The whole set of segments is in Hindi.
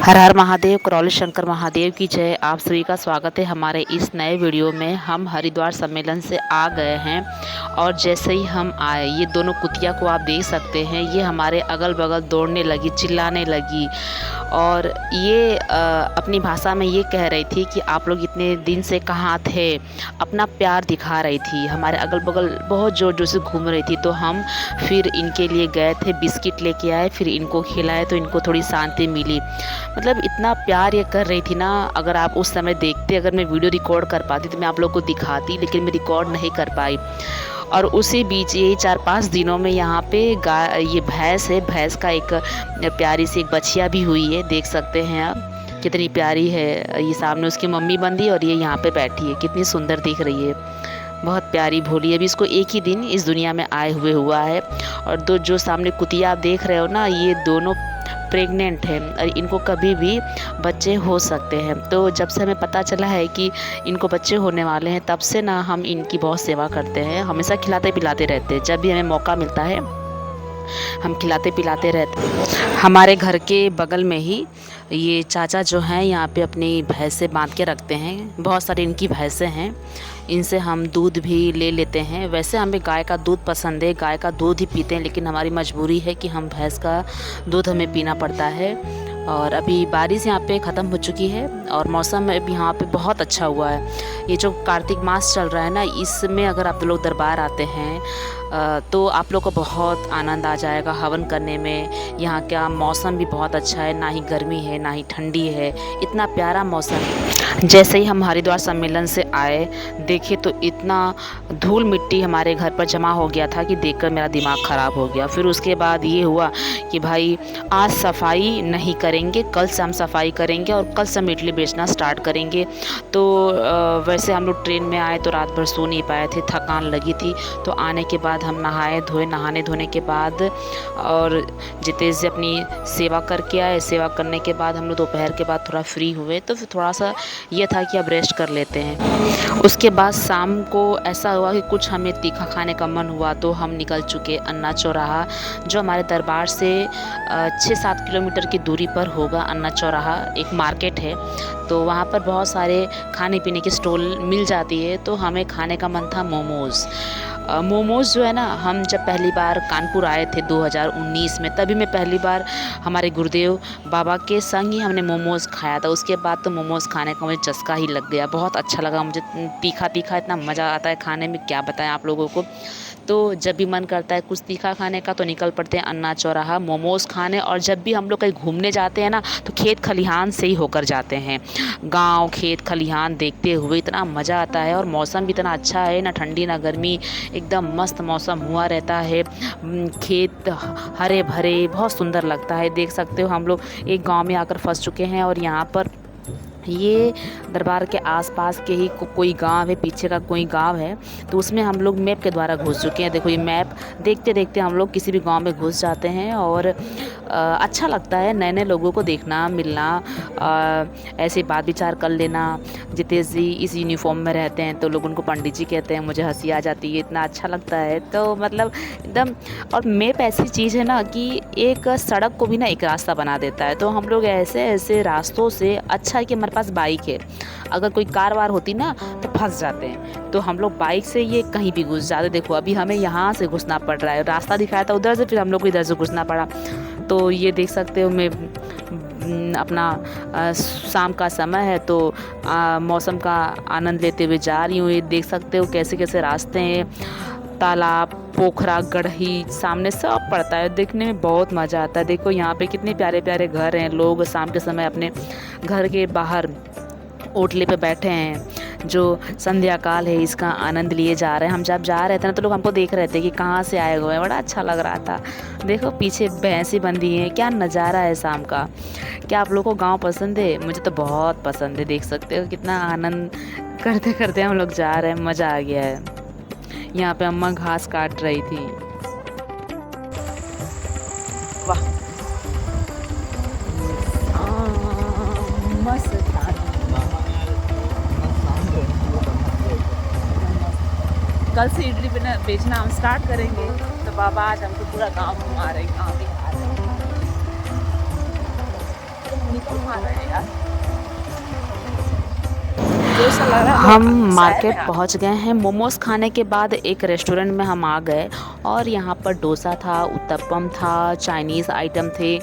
हर हर महादेव, करौली शंकर महादेव की जय। आप सभी का स्वागत है हमारे इस नए वीडियो में। हम हरिद्वार सम्मेलन से आ गए हैं और जैसे ही हम आए, ये दोनों कुतिया को आप देख सकते हैं, ये हमारे अगल बगल दौड़ने लगी, चिल्लाने लगी और ये अपनी भाषा में ये कह रही थी कि आप लोग इतने दिन से कहाँ थे। अपना प्यार दिखा रही थी, हमारे अगल बगल बहुत ज़ोर ज़ोर से घूम रही थी। तो हम फिर इनके लिए गए थे, बिस्किट लेके आए, फिर इनको खिलाए तो इनको थोड़ी शांति मिली। मतलब इतना प्यार ये कर रही थी ना, अगर आप उस समय देखते, अगर मैं वीडियो रिकॉर्ड कर पाती तो मैं आप लोग को दिखाती, लेकिन मैं रिकॉर्ड नहीं कर पाई। और उसी बीच यही 4-5 दिनों में यहाँ पे गाय, ये भैंस है, भैंस का एक प्यारी सी एक बछिया भी हुई है, देख सकते हैं आप कितनी प्यारी है। ये सामने उसकी मम्मी बंदी और ये यहाँ पे बैठी है, कितनी सुंदर दिख रही है, बहुत प्यारी भोली है। अभी इसको एक ही दिन इस दुनिया में आए हुए हुआ है। और दो जो सामने कुतिया आप देख रहे हो ना, ये दोनों प्रेग्नेंट है और इनको कभी भी बच्चे हो सकते हैं। तो जब से हमें पता चला है कि इनको बच्चे होने वाले हैं, तब से ना हम इनकी बहुत सेवा करते हैं, हमेशा खिलाते पिलाते रहते हैं। जब भी हमें मौका मिलता है हम खिलाते पिलाते रहते हैं। हमारे घर के बगल में ही ये चाचा जो हैं, यहाँ पे अपनी भैंसें बांध के रखते हैं, बहुत सारी इनकी भैंसें हैं, इनसे हम दूध भी ले लेते हैं। वैसे हमें गाय का दूध पसंद है, गाय का दूध ही पीते हैं, लेकिन हमारी मजबूरी है कि हम भैंस का दूध हमें पीना पड़ता है। और अभी बारिश यहाँ पे ख़त्म हो चुकी है और मौसम अभी यहाँ पे बहुत अच्छा हुआ है। ये जो कार्तिक मास चल रहा है ना, इसमें अगर आप लोग दरबार आते हैं तो आप लोग को बहुत आनंद आ जाएगा हवन करने में। यहाँ का मौसम भी बहुत अच्छा है, ना ही गर्मी है ना ही ठंडी है, इतना प्यारा मौसम है। जैसे ही हम हरिद्वार सम्मेलन से आए, देखे तो इतना धूल मिट्टी हमारे घर पर जमा हो गया था कि देखकर मेरा दिमाग ख़राब हो गया। फिर उसके बाद ये हुआ कि भाई आज सफाई नहीं करेंगे, कल से हम सफाई करेंगे और कल से हम इडली बेचना स्टार्ट करेंगे। तो वैसे हम लोग ट्रेन में आए तो रात भर सो नहीं पाए थे, थकान लगी थी। तो आने के बाद हम नहाए धोए, नहाने धोने के बाद और जितेश जी अपनी सेवा करके आए। सेवा करने के बाद हम लोग दोपहर के बाद थोड़ा फ्री हुए, तो फिर थोड़ा सा ये था कि अब रेस्ट कर लेते हैं। उसके बाद शाम को ऐसा हुआ कि कुछ हमें तीखा खाने का मन हुआ, तो हम निकल चुके अन्ना चौराहा, जो हमारे दरबार से 6-7 किलोमीटर की दूरी पर होगा। अन्ना चौराहा एक मार्केट है, तो वहाँ पर बहुत सारे खाने पीने की स्टॉल मिल जाती है। तो हमें खाने का मन था मोमोज़। मोमोज़ जो है ना, हम जब पहली बार कानपुर आए थे 2019 में, तभी मैं पहली बार हमारे गुरुदेव बाबा के संग ही हमने मोमोज़ खाया था। उसके बाद तो मोमोज़ खाने का मुझे चस्का ही लग गया, बहुत अच्छा लगा मुझे। तीखा तीखा इतना मज़ा आता है खाने में, क्या बताएं आप लोगों को। तो जब भी मन करता है कुछ तीखा खाने का तो निकल पड़ते हैं अन्ना चौराहा मोमोज़ खाने। और जब भी हम लोग कहीं घूमने जाते हैं ना, तो खेत खलिहान से ही होकर जाते हैं। गांव खेत खलिहान देखते हुए इतना मज़ा आता है और मौसम भी इतना अच्छा है, ना ठंडी ना गर्मी, एकदम मस्त मौसम हुआ रहता है। खेत हरे भरे बहुत सुंदर लगता है। देख सकते हो हम लोग एक गांव में आकर फंस चुके हैं और यहाँ पर ये दरबार के आसपास के ही कोई गांव है, पीछे का कोई गांव है, तो उसमें हम लोग मैप के द्वारा घुस चुके हैं। देखो ये मैप देखते देखते हम लोग किसी भी गांव में घुस जाते हैं और अच्छा लगता है नए नए लोगों को देखना, मिलना, ऐसे बात विचार कर लेना। जितेश जी इस यूनिफॉर्म में रहते हैं तो लोग उनको पंडित जी कहते हैं, मुझे हंसी आ जाती है, इतना अच्छा लगता है। तो मतलब एकदम, और मैप ऐसी चीज़ है ना कि एक सड़क को भी ना एक रास्ता बना देता है। तो हम लोग ऐसे ऐसे रास्तों से, अच्छा है कि हमारे पास बाइक है, अगर कोई कार वार होती ना तो फंस जाते हैं। तो हम लोग बाइक से ये कहीं भी घुस जाते। देखो अभी हमें यहाँ से घुसना पड़ रहा है, रास्ता दिखाया था उधर से, फिर हम लोग को इधर से घुसना पड़ा। तो ये देख सकते हो, मैं अपना शाम का समय है तो मौसम का आनंद लेते हुए जा रही हूँ। ये देख सकते हो कैसे कैसे रास्ते हैं, तालाब, पोखरा, गढ़ही सामने सब पड़ता है, देखने में बहुत मज़ा आता है। देखो यहाँ पे कितने प्यारे प्यारे घर हैं, लोग शाम के समय अपने घर के बाहर ओटले पे बैठे हैं, जो संध्या काल है इसका आनंद लिए जा रहे हैं। हम जब जा रहे थे ना तो लोग हमको देख रहे थे कि कहाँ से आए हुए हैं, बड़ा अच्छा लग रहा था। देखो पीछे भैंसी बंधी है, क्या नज़ारा है शाम का। क्या आप लोग को गांव पसंद है? मुझे तो बहुत पसंद है। देख सकते हो कितना आनंद करते करते हम लोग जा रहे हैं, मज़ा आ गया है। यहाँ पे अम्मा घास काट रही थी। वाह मस्त था। कल से इडली बेचना हम स्टार्ट करेंगे। तो बाबा आज हमको पूरा गांव घुमा रहे हैं, गाँव दिखा रहे हैं। हम मार्केट पहुंच गए हैं। मोमोज़ खाने के बाद एक रेस्टोरेंट में हम आ गए और यहाँ पर डोसा था, उत्तपम था, चाइनीज़ आइटम थे।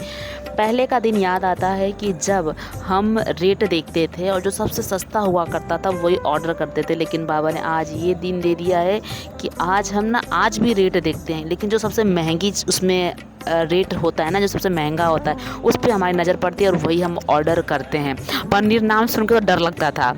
पहले का दिन याद आता है कि जब हम रेट देखते थे और जो सबसे सस्ता हुआ करता था वही ऑर्डर करते थे, लेकिन बाबा ने आज ये दिन दे दिया है कि आज हम ना आज भी रेट देखते हैं, लेकिन जो सबसे महंगी उसमें रेट होता है ना, जो सबसे महंगा होता है उस पे हमारी नज़र पड़ती है और वही हम ऑर्डर करते हैं। पनीर नाम सुन के तो डर लगता था,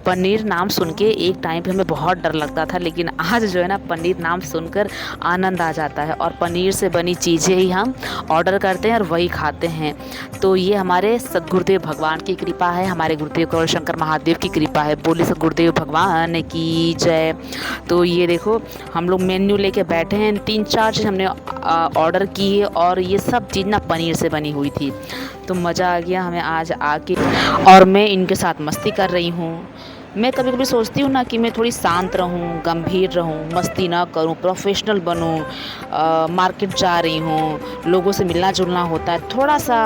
पनीर नाम सुन के एक टाइम पे हमें बहुत डर लगता था, लेकिन आज जो है ना पनीर नाम सुनकर आनंद आ जाता है और पनीर से बनी चीज़ें ही हम ऑर्डर करते हैं और वही खाते हैं। तो ये हमारे सद्गुरुदेव भगवान की कृपा है, हमारे गुरुदेव गौर शंकर महादेव की कृपा है। बोले सद्गुरुदेव भगवान की जय। तो ये देखो हम लोग मेन्यू लेके बैठे हैं, 3-4 चीज़ हमने ऑर्डर की है और ये सब चीज़ ना पनीर से बनी हुई थी। तो मज़ा आ गया हमें आज आके और मैं इनके साथ मस्ती कर रही हूँ। मैं कभी कभी सोचती हूँ ना कि मैं थोड़ी शांत रहूँ, गंभीर रहूँ, मस्ती ना करूँ, प्रोफेशनल बनूँ। मार्केट जा रही हूँ, लोगों से मिलना जुलना होता है, थोड़ा सा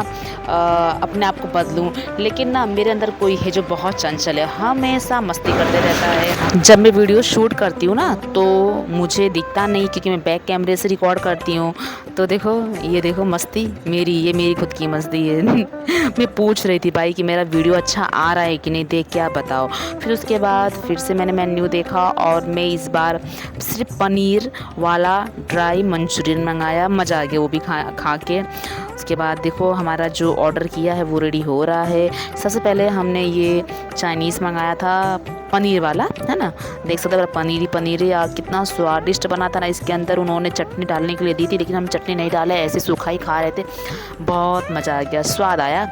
अपने आप को बदलूँ, लेकिन ना मेरे अंदर कोई है जो बहुत चंचल है, हमेशा मस्ती करते रहता है। जब मैं वीडियो शूट करती हूँ ना तो मुझे दिखता नहीं क्योंकि मैं बैक कैमरे से रिकॉर्ड करती हूँ। तो देखो ये देखो मस्ती मेरी, ये मेरी खुद की मस्ती है। मैं पूछ रही थी भाई कि मेरा वीडियो अच्छा आ रहा है कि नहीं, देख के आप बताओ। फिर उसके बाद फिर से मैंने मेन्यू देखा और मैं इस बार सिर्फ पनीर वाला ड्राई मंचूरियन मंगाया। मज़ा आ गया वो भी खा के। उसके बाद देखो हमारा जो ऑर्डर किया है वो रेडी हो रहा है। सबसे पहले हमने ये चाइनीज़ मंगाया था, पनीर वाला है ना, देख सकते हो पनीर ही पनीर है यार, कितना स्वादिष्ट बना था ना। इसके अंदर उन्होंने चटनी डालने के लिए दी थी, लेकिन हम चटनी नहीं डाले, ऐसे सूखा ही खा रहे थे। बहुत मज़ा आ गया, स्वाद आया।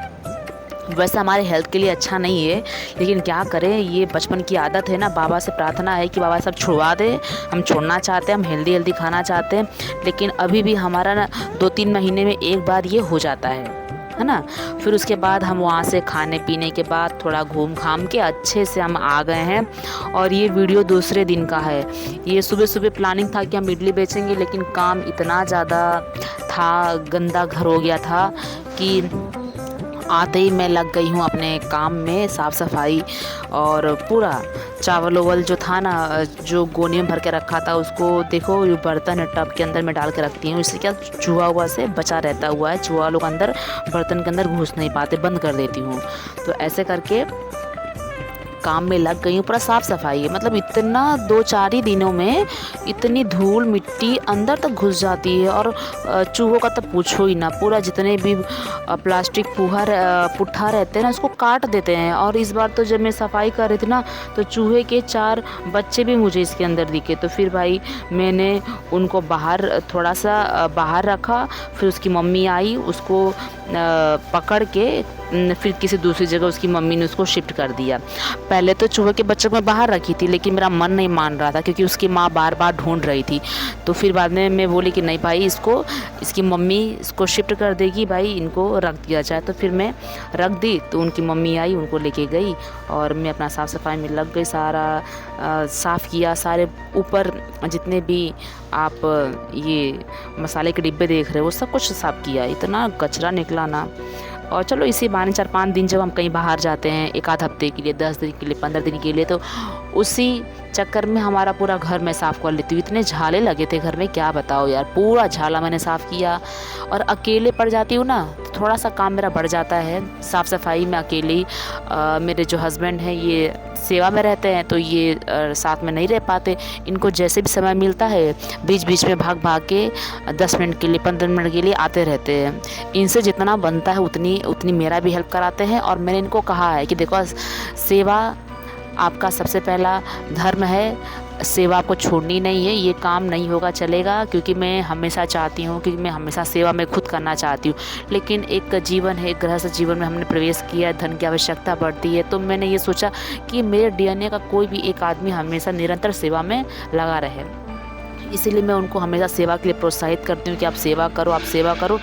वैसे हमारे हेल्थ के लिए अच्छा नहीं है, लेकिन क्या करें, ये बचपन की आदत है ना। बाबा से प्रार्थना है कि बाबा सब छुड़वा दे, हम छोड़ना चाहते हैं, हम हेल्दी खाना चाहते हैं, लेकिन अभी भी हमारा ना 2-3 महीने में एक बार ये हो जाता है ना। फिर उसके बाद हम वहाँ से खाने पीने के बाद थोड़ा घूम घाम के अच्छे से हम आ गए हैं। और ये वीडियो दूसरे दिन का है। ये सुबह सुबह प्लानिंग था कि हम इडली बेचेंगे, लेकिन काम इतना ज़्यादा था, गंदा घर हो गया था कि आते ही मैं लग गई हूँ अपने काम में, साफ़ सफाई। और पूरा चावल ओवल जो था ना, जो गोनी में भर के रखा था, उसको देखो ये बर्तन टब के अंदर मैं डाल के रखती हूँ। इससे क्या चूहा हुआ से बचा रहता हुआ है, चूहा लोग अंदर बर्तन के अंदर घुस नहीं पाते, बंद कर देती हूँ। तो ऐसे करके काम में लग गई हूँ। पूरा साफ़ सफाई है, मतलब इतना 2-4 ही दिनों में इतनी धूल मिट्टी अंदर तक घुस जाती है। और चूहों का तो पूछो ही ना, पूरा जितने भी प्लास्टिक पुट्ठा रहते हैं ना, उसको काट देते हैं। और इस बार तो जब मैं सफाई कर रही थी ना, तो चूहे के 4 बच्चे भी मुझे इसके अंदर दिखे। तो फिर भाई मैंने उनको बाहर थोड़ा सा बाहर रखा। फिर उसकी मम्मी आई, उसको पकड़ के फिर किसी दूसरी जगह उसकी मम्मी ने उसको शिफ्ट कर दिया। पहले तो चूहे के बच्चों को मैं बाहर रखी थी, लेकिन मेरा मन नहीं मान रहा था क्योंकि उसकी माँ बार बार ढूंढ रही थी। तो फिर बाद में मैं बोली कि नहीं भाई, इसकी मम्मी इसको शिफ्ट कर देगी, भाई इनको रख दिया जाए। तो फिर मैं रख दी। तो उनकी मम्मी आई, उनको लेके गई और मैं अपना साफ़ सफाई में लग गई। सारा साफ़ किया, सारे ऊपर जितने भी आप ये मसाले के डिब्बे देख रहे हो वो सब कुछ साफ़ किया। इतना कचरा निकला ना। और चलो इसी बहाने 4-5 दिन जब हम कहीं बाहर जाते हैं, 1 आध हफ्ते के लिए, 10 दिन के लिए, 15 दिन के लिए, तो उसी चक्कर में हमारा पूरा घर मैं साफ़ कर लेती हूँ। इतने झाले लगे थे घर में, क्या बताओ यार, पूरा झाला मैंने साफ़ किया। और अकेले पड़ जाती हूँ ना, तो थोड़ा सा काम मेरा बढ़ जाता है साफ़ सफाई में अकेली। मेरे जो हस्बैंड हैं ये सेवा में रहते हैं, तो ये साथ में नहीं रह पाते। इनको जैसे भी समय मिलता है बीच बीच में भाग भाग के 10 मिनट के लिए, 15 मिनट के लिए आते रहते हैं। इनसे जितना बनता है उतनी मेरा भी हेल्प कराते हैं। और मैंने इनको कहा है कि देखो, सेवा आपका सबसे पहला धर्म है, सेवा आपको छोड़नी नहीं है। ये काम नहीं होगा चलेगा, क्योंकि मैं हमेशा चाहती हूँ, क्योंकि मैं हमेशा सेवा में खुद करना चाहती हूँ। लेकिन एक जीवन है, एक गृहस्थ जीवन में हमने प्रवेश किया है, धन की आवश्यकता बढ़ती है। तो मैंने ये सोचा कि मेरे DNA का कोई भी एक आदमी हमेशा निरंतर सेवा में लगा रहे। इसीलिए मैं उनको हमेशा सेवा के लिए प्रोत्साहित करती हूँ कि आप सेवा करो, आप सेवा करो।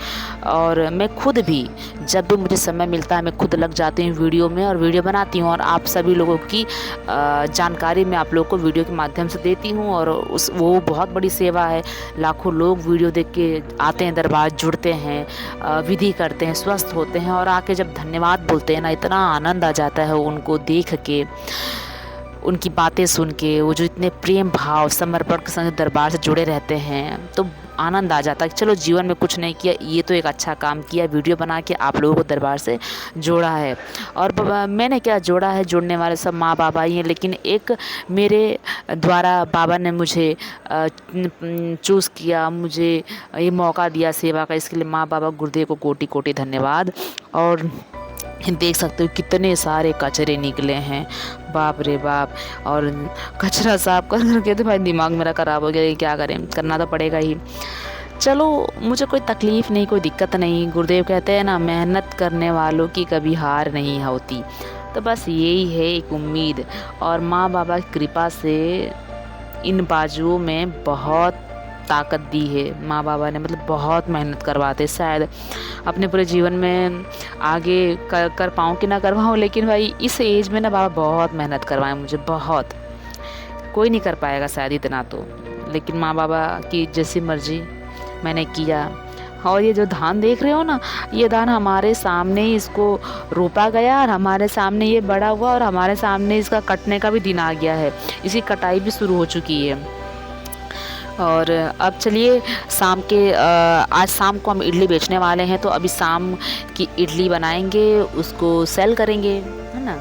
और मैं खुद भी जब भी मुझे समय मिलता है मैं खुद लग जाती हूँ वीडियो में और वीडियो बनाती हूँ, और आप सभी लोगों की जानकारी मैं आप लोगों को वीडियो के माध्यम से देती हूँ। और वो बहुत बड़ी सेवा है। लाखों लोग वीडियो देख के आते हैं, दरबार जुड़ते हैं, विधि करते हैं, स्वस्थ होते हैं, और आके जब धन्यवाद बोलते हैं ना, इतना आनंद आ जाता है उनको देख के, उनकी बातें सुन के। वो जो इतने प्रेम भाव समर्पण के संग दरबार से जुड़े रहते हैं, तो आनंद आ जाता है कि चलो जीवन में कुछ नहीं किया, ये तो एक अच्छा काम किया, वीडियो बना के आप लोगों को दरबार से जोड़ा है। और मैंने क्या जोड़ा है, जोड़ने वाले सब माँ बाबा ही हैं, लेकिन एक मेरे द्वारा बाबा ने मुझे चूज़ किया, मुझे ये मौका दिया सेवा का, इसके लिए माँ बाबा गुरुदेव को कोटि कोटि धन्यवाद। और देख सकते हो कितने सारे कचरे निकले हैं, बाप रे बाप। और कचरा साफ कर करके तो भाई दिमाग मेरा ख़राब हो गया, ये क्या करें, करना तो पड़ेगा ही। चलो, मुझे कोई तकलीफ़ नहीं, कोई दिक्कत नहीं। गुरुदेव कहते हैं ना, मेहनत करने वालों की कभी हार नहीं होती। तो बस यही है एक उम्मीद, और माँ बाबा की कृपा से इन बाजुओं में बहुत ताकत दी है माँ बाबा ने। मतलब बहुत मेहनत करवाते, शायद अपने पूरे जीवन में आगे कर पाऊँ कि ना कर पाऊँ, लेकिन भाई इस एज में ना बाबा बहुत मेहनत करवाए मुझे, बहुत। कोई नहीं कर पाएगा शायद इतना तो, लेकिन माँ बाबा की जैसी मर्जी मैंने किया। और ये जो धान देख रहे हो ना, ये धान हमारे सामने ही इसको रोपा गया, और हमारे सामने ये बड़ा हुआ, और हमारे सामने इसका कटने का भी दिन आ गया है। इसकी कटाई भी शुरू हो चुकी है। और अब चलिए शाम के आज शाम को हम इडली बेचने वाले हैं, तो अभी शाम की इडली बनाएंगे, उसको सेल करेंगे, है ना।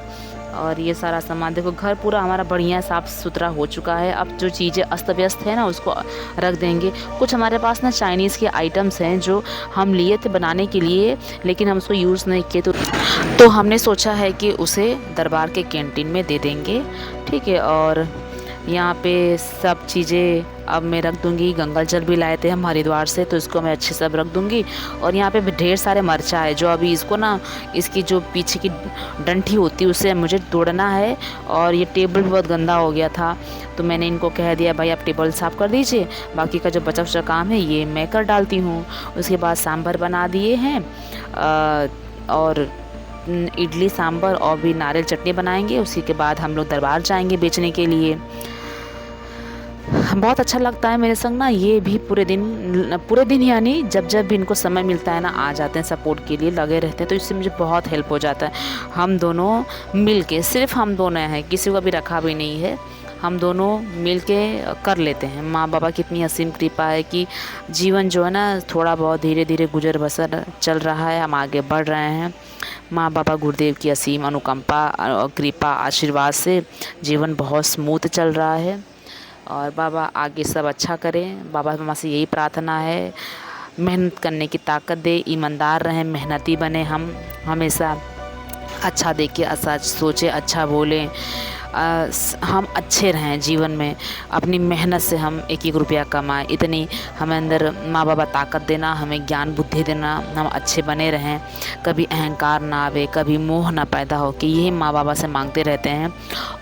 और ये सारा सामान देखो, घर पूरा हमारा बढ़िया साफ़ सुथरा हो चुका है। अब जो चीज़ें अस्त व्यस्त है ना, उसको रख देंगे। कुछ हमारे पास ना चाइनीज़ के आइटम्स हैं जो हम लिए थे बनाने के लिए, लेकिन हम उसको यूज़ नहीं किए, तो हमने सोचा है कि उसे दरबार के कैंटीन में दे देंगे, ठीक है। और यहाँ पे सब चीज़ें अब मैं रख दूँगी। गंगा जल भी लाए थे हम हरिद्वार से, तो इसको मैं अच्छे से अब रख दूँगी। और यहाँ पे भी ढेर सारे मरचा है, जो अभी इसको ना, इसकी जो पीछे की डंठी होती है उससे मुझे तोड़ना है। और ये टेबल भी बहुत गंदा हो गया था, तो मैंने इनको कह दिया भाई आप टेबल साफ़ कर दीजिए, बाकी का जो बचा खुचा काम है ये मैं कर डालती हूँ। उसके बाद सांभर बना दिए हैं, और इडली सांभर और भी नारियल चटनी बनाएंगे। उसी के बाद हम लोग दरबार जाएंगे बेचने के लिए। बहुत अच्छा लगता है मेरे संग ना, ये भी पूरे दिन यानी जब जब भी इनको समय मिलता है ना, आ जाते हैं सपोर्ट के लिए, लगे रहते हैं। तो इससे मुझे बहुत हेल्प हो जाता है। हम दोनों मिल के, सिर्फ हम दोनों हैं, किसी को भी रखा भी नहीं है, हम दोनों मिल के कर लेते हैं। माँ बाबा की इतनी असीम कृपा है कि जीवन जो है ना, थोड़ा बहुत धीरे धीरे गुजर बसर चल रहा है, हम आगे बढ़ रहे हैं। माँ बाबा गुरुदेव की असीम अनुकंपा, कृपा, आशीर्वाद से जीवन बहुत स्मूथ चल रहा है। और बाबा आगे सब अच्छा करें। बाबा माँ से यही प्रार्थना है, मेहनत करने की ताकत दे, ईमानदार रहें, मेहनती बने, हम हमेशा अच्छा देखें, अच्छा सोचें, अच्छा बोलें, हम अच्छे रहें जीवन में, अपनी मेहनत से हम एक एक रुपया कमाएं। इतनी हमें अंदर माँ बाबा ताकत देना, हमें ज्ञान बुद्धि देना, हम अच्छे बने रहें, कभी अहंकार ना आवे, कभी मोह ना पैदा हो, कि यही माँ बाबा से मांगते रहते हैं।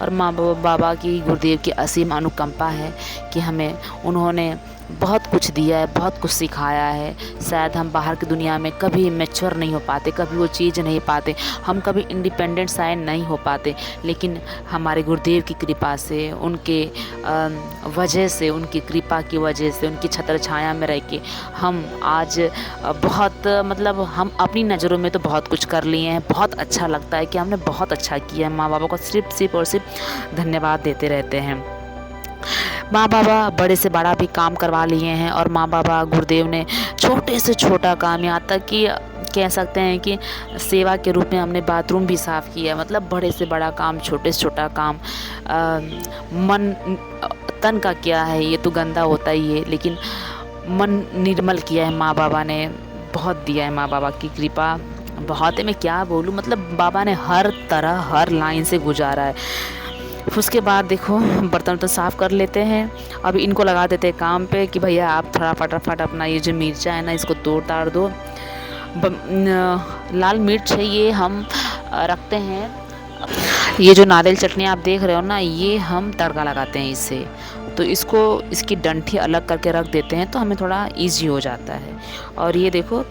और माँ बाबा की, गुरुदेव की असीम अनुकंपा है कि हमें उन्होंने बहुत कुछ दिया है, बहुत कुछ सिखाया है। शायद हम बाहर की दुनिया में कभी मैच्योर नहीं हो पाते, कभी वो चीज़ नहीं पाते, हम कभी इंडिपेंडेंट शायद नहीं हो पाते, लेकिन हमारे गुरुदेव की कृपा से, उनके वजह से, उनकी कृपा की वजह से, उनकी छत्र छाया में रह के हम आज बहुत, मतलब हम अपनी नज़रों में तो बहुत कुछ कर लिए हैं। बहुत अच्छा लगता है कि हमने बहुत अच्छा किया है। माँ बाबा को सिर्फ और सिर्फ धन्यवाद देते रहते हैं। माँ बाबा बड़े से बड़ा भी काम करवा लिए हैं, और माँ बाबा गुरुदेव ने छोटे से छोटा काम, यहाँ तक कि कह सकते हैं कि सेवा के रूप में हमने बाथरूम भी साफ़ किया। मतलब बड़े से बड़ा काम, छोटे से छोटा काम, मन तन का क्या है, ये तो गंदा होता ही है, लेकिन मन निर्मल किया है। माँ बाबा ने बहुत दिया है, माँ बाबा की कृपा बहुत है। मैं क्या बोलूँ, मतलब बाबा ने हर तरह, हर लाइन से गुजारा है। उसके बाद देखो, बर्तन तो साफ़ कर लेते हैं। अब इनको लगा देते हैं काम पे कि भैया आप थोड़ा फटाफट अपना ये जो मिर्चा है ना, इसको तोड़ ताड़ दो। लाल मिर्च है, ये हम रखते हैं ये जो नारियल चटनी आप देख रहे हो ना, ये हम तड़का लगाते हैं इससे। तो इसको इसकी डंठी अलग करके रख देते हैं तो हमें थोड़ा इजी हो जाता है। और ये देखो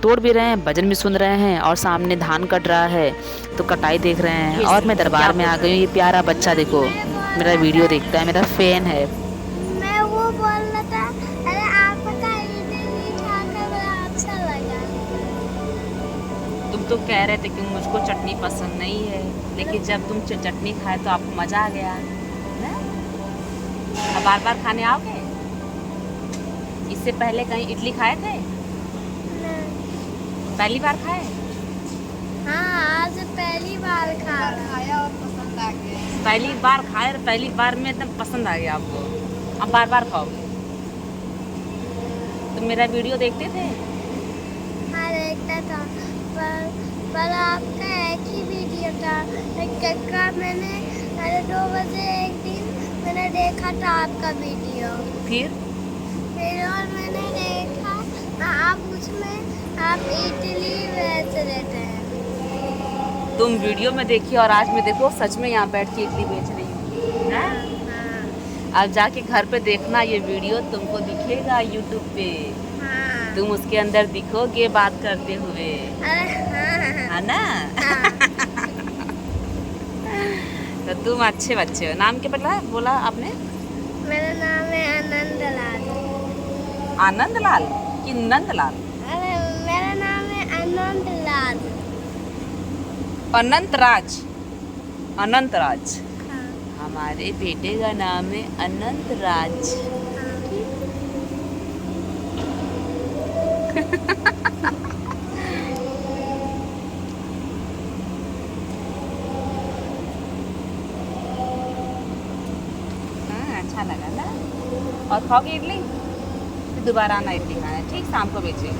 तोड़ भी रहे हैं, भजन भी सुन रहे हैं और सामने धान कट रहा है तो कटाई देख रहे हैं। और मैं दरबार में आ गई हूँ। ये प्यारा बच्चा देखो मेरा वीडियो देखता है, मेरा फैन है। मैं वो बोल रहा था, अरे आपका इडली खाकर बड़ा अच्छा लगा। तुम तो कह रहे थे कि मुझको चटनी पसंद नहीं है, लेकिन जब तुम चटनी खाए तो आपको मज़ा आ गया ना? अब बार बार खाने आओगे? इससे पहले कहीं इडली खाए थे? पहली बार खाए? हाँ, आज पहली बार खाया और पसंद आ गया। पहली बार खाए और पहली बार में एकदम पसंद आ गया आपको। अब बार बार खाओगे? तुम मेरा वीडियो देखते थे? हाँ, देखता था, पर आपका एक ही वीडियो था। का मैंने 2 बजे एक दिन मैंने देखा था आपका वीडियो। फिर और मैंने देखा आप उसमें आप इडली बेच देते हैं। तुम वीडियो में देखी और आज मैं देखो सच में यहाँ बैठ के इडली बेच रही हूँ। हाँ। अब जाके घर पे देखना ये वीडियो, तुमको दिखेगा यूट्यूब पे। हाँ। तुम उसके अंदर दिखोगे बात करते हुए, है ना? तो तुम अच्छे बच्चे हो। नाम क्या बोला आपने? मेरा नाम है आनंद लाल। आनंद लाल कि नंद लाल? अरे मेरा नाम है आनंद लाल। अनंत राज। अनंत राज। हाँ। हमारे बेटे का नाम है अनंत राज। अच्छा लगा ना? और खाओगे इडली? फिर दोबारा आना इडली खाना, ठीक? शाम को बेचे।